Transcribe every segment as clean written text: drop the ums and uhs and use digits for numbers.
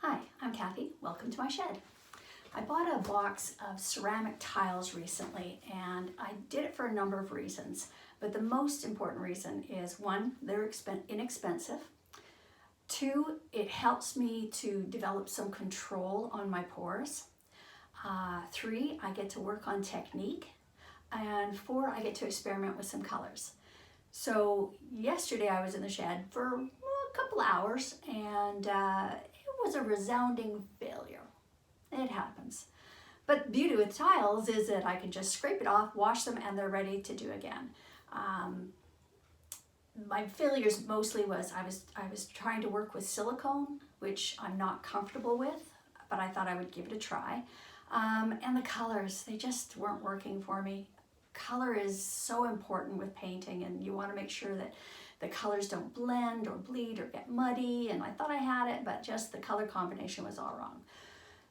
Hi, I'm Kathy. Welcome to my shed. I bought a box of ceramic tiles recently, and I did it for a number of reasons. But the most important reason is, one, they're inexpensive. Two, it helps me to develop some control on my pores. Three, I get to work on technique. And four, I get to experiment with some colors. So yesterday I was in the shed for a couple hours, and it was a resounding failure. It happens. But the beauty with tiles is that I can just scrape it off, wash them, and they're ready to do again. My failures mostly was I was trying to work with silicone, which I'm not comfortable with, but I thought I would give it a try. And the colors, they just weren't working for me. Color is so important with painting, and you want to make sure that the colors don't blend or bleed or get muddy, and I thought I had it, but just the color combination was all wrong.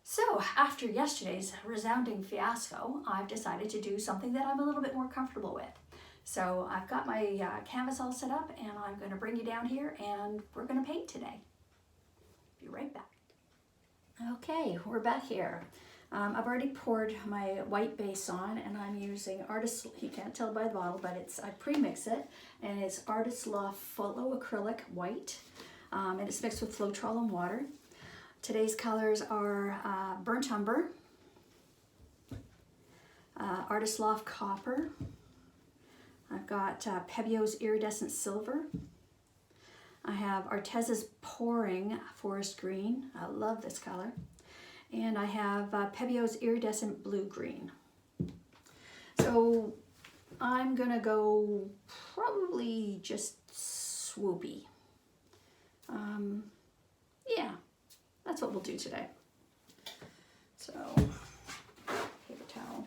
So after yesterday's resounding fiasco, I've decided to do something that I'm a little bit more comfortable with. So I've got my canvas all set up, and I'm going to bring you down here, and we're going to paint today. Be right back. Okay, we're back here. I've already poured my white base on, and I'm using Artist, you can't tell by the bottle, but I pre-mix it, and it's Artist Loft Photo Acrylic White, and it's mixed with Floetrol and water. Today's colors are Burnt Umber, Artist Loft Copper, I've got Pebio's Iridescent Silver, I have Arteza's Pouring Forest Green, I love this color, and I have Pebio's Iridescent Blue Green. So I'm gonna go probably just swoopy. Yeah, that's what we'll do today. So, paper towel.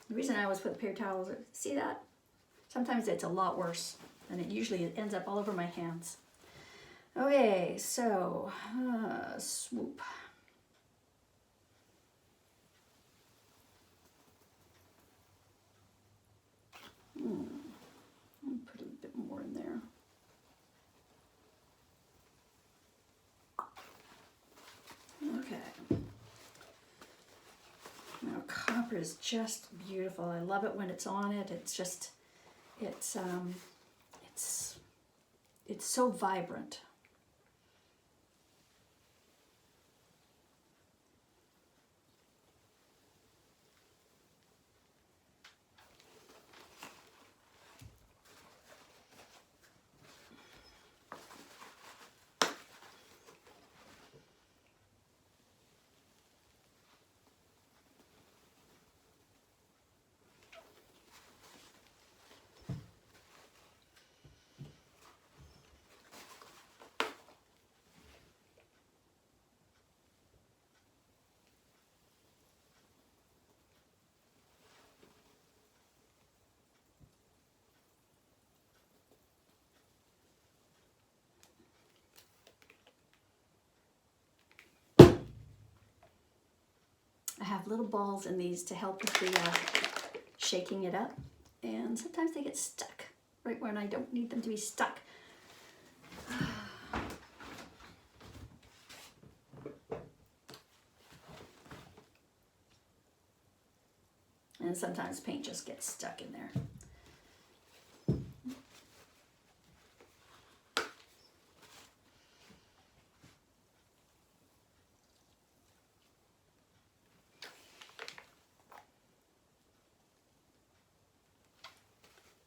The reason I always put the paper towels, see that? Sometimes it's a lot worse, and it usually ends up all over my hands. Okay, so swoop. I'll put a bit more in there. Okay. Now copper is just beautiful. I love it when it's on it. It's just, it's so vibrant. I have little balls in these to help with the shaking it up, and sometimes they get stuck right when I don't need them to be stuck. And sometimes paint just gets stuck in there.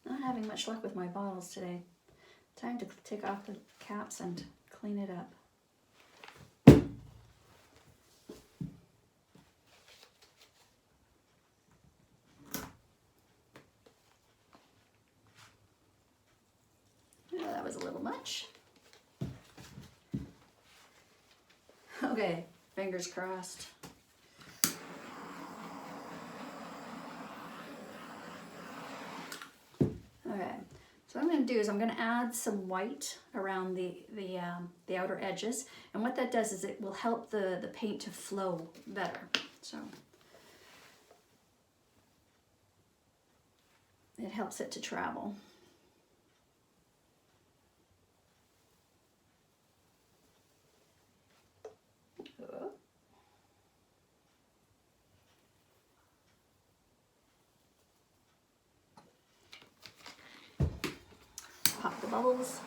Not having much luck with my bottles today. Time to take off the caps and clean it up. Oh, that was a little much. Okay, fingers crossed. Okay, so what I'm going to do is I'm going to add some white around the outer edges, and what that does is it will help the paint to flow better. So it helps it to travel. Pop the bubbles.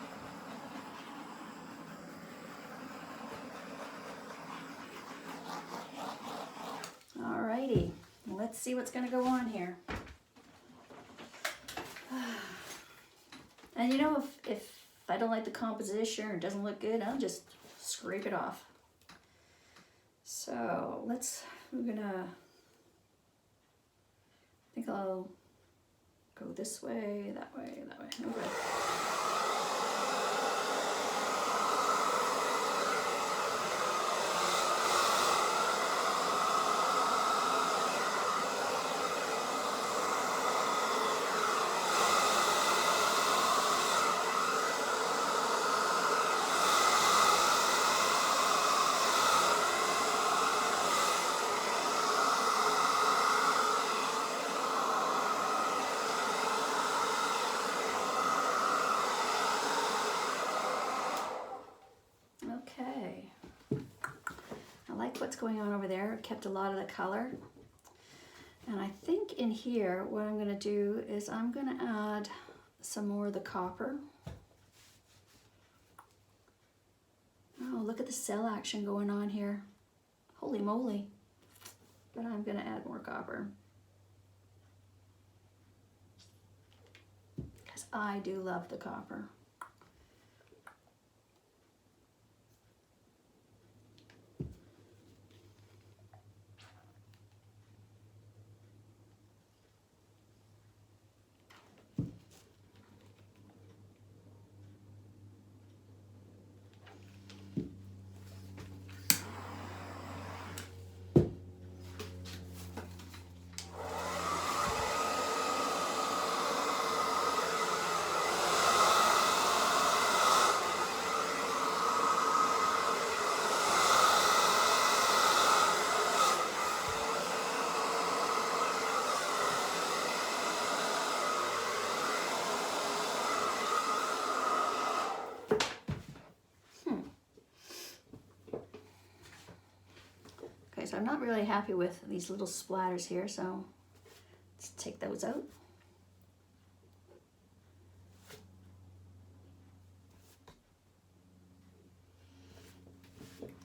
Alrighty, let's see what's going to go on here. And you know, if I don't like the composition or it doesn't look good, I'll just scrape it off. So I'm gonna, I think I'll go this way, that way, that way. Okay. Okay, I like what's going on over there. It kept a lot of the color. And I think in here, what I'm gonna do is I'm gonna add some more of the copper. Oh, look at the cell action going on here. Holy moly. But I'm gonna add more copper. Because I do love the copper. So I'm not really happy with these little splatters here, so let's take those out.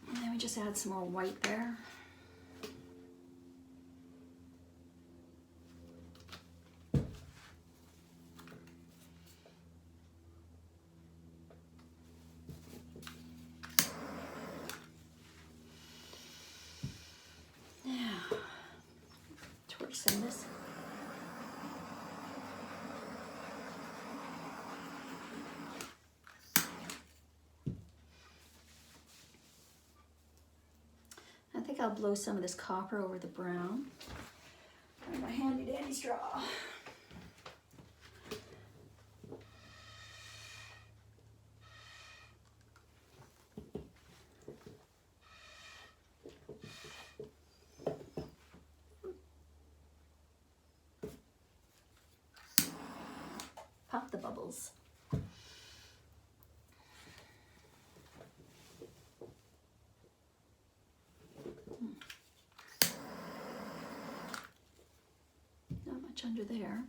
And then we just add some more white there. This. I think I'll blow some of this copper over the brown. And my handy dandy straw. Pop the bubbles. Not much under there.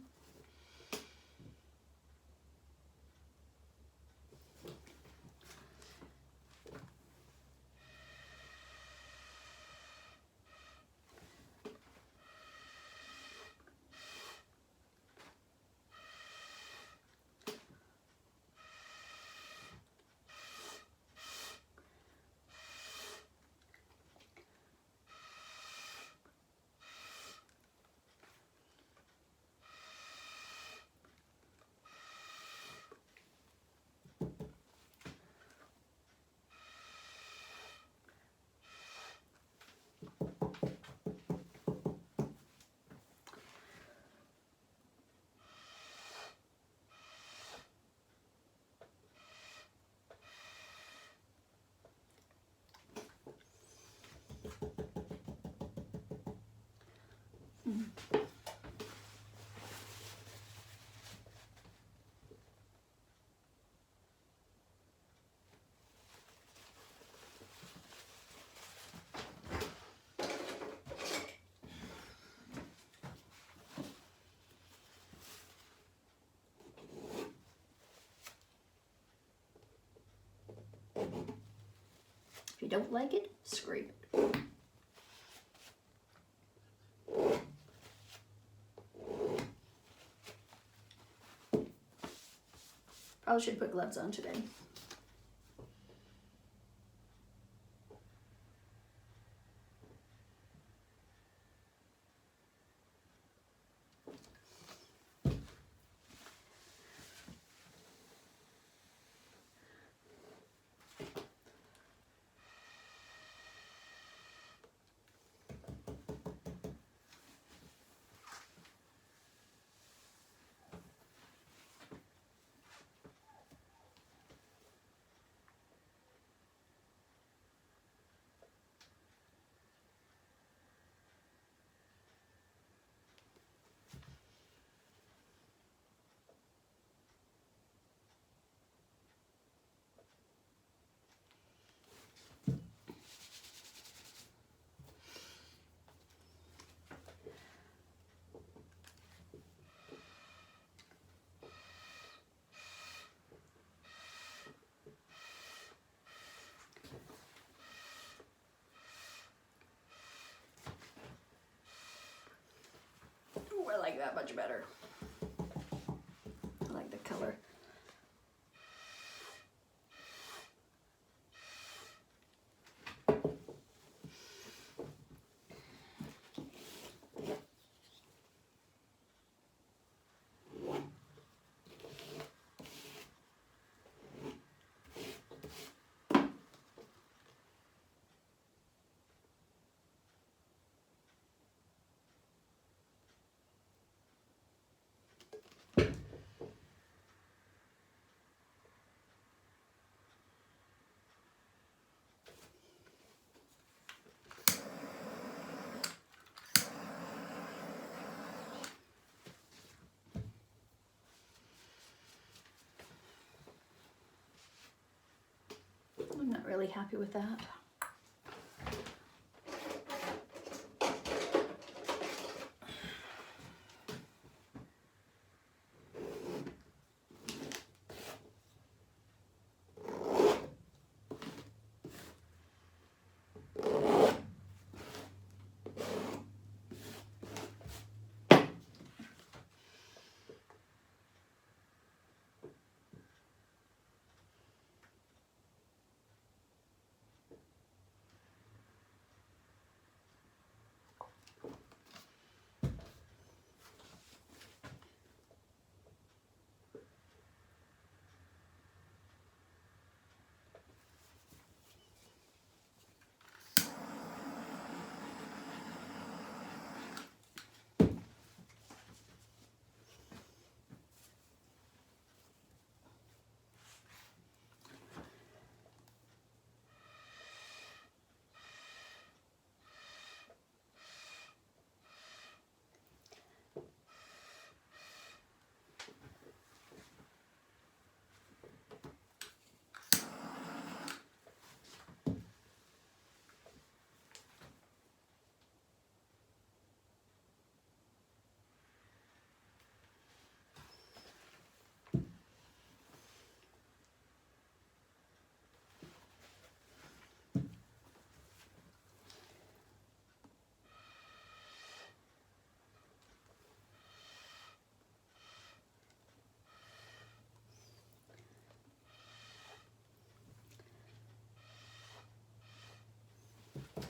If you don't like it, scrape it. Probably should put gloves on today. Ooh, I like that much better. I like the color. I'm not really happy with that.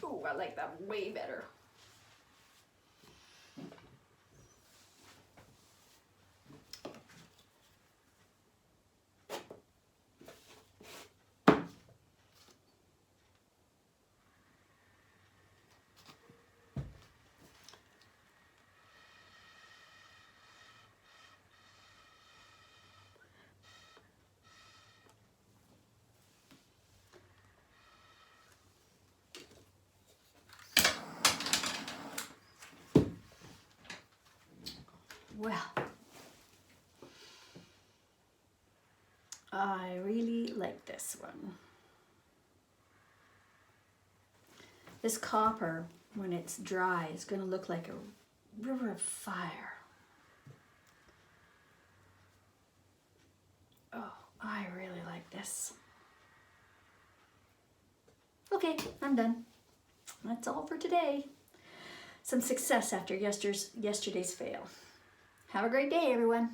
Ooh, I like that way better. Well, I really like this one. This copper, when it's dry, is going to look like a river of fire. Oh, I really like this. Okay. Okay, I'm done. That's all for today. Some success after yesterday's fail. Have a great day, everyone.